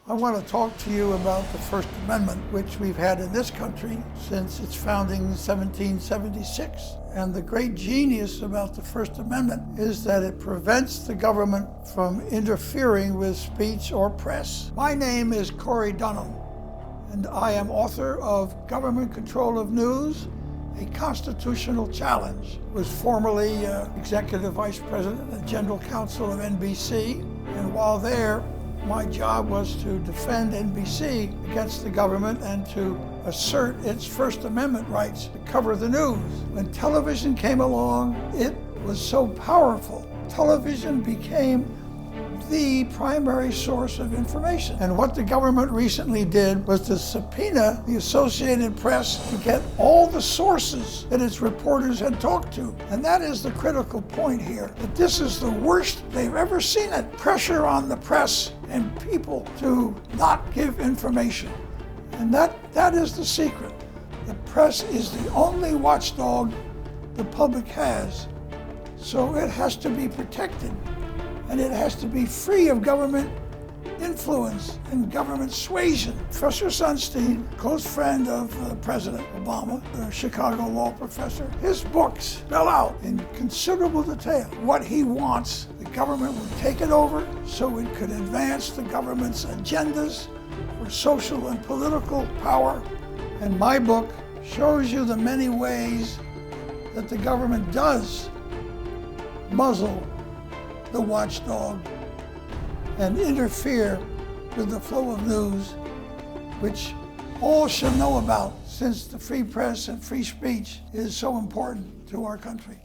I want to talk to you about the First Amendment, which we've had in this country since its founding in 1776. And the great genius about the First Amendment is that it prevents the government from interfering with speech or press. My name is Dunham, and I am author of Government Control of News, a Constitutional Challenge. Was formerly Executive Vice President and General Counsel of NBC, and while there, my job was to defend NBC against the government and to assert its First Amendment rights to cover the news. When television came along, it was so powerful. Television became the primary source of information. And what the government recently did was to subpoena the Associated Press to get all the sources that its reporters had talked to. And that is the critical point here, that this is the worst they've ever seen it. Pressure on the press and people to not give information. And that is the secret. The press is the only watchdog the public has, so it has to be protected. And it has to be free of government influence and government suasion. Professor Sunstein, close friend of President Obama, a Chicago law professor, his books spell out in considerable detail what he wants. The government would take it over so it could advance the government's agendas for social and political power. And my book shows you the many ways that the government does muzzle the watchdog and interfere with the flow of news, which all should know about, since the free press and free speech is so important to our country.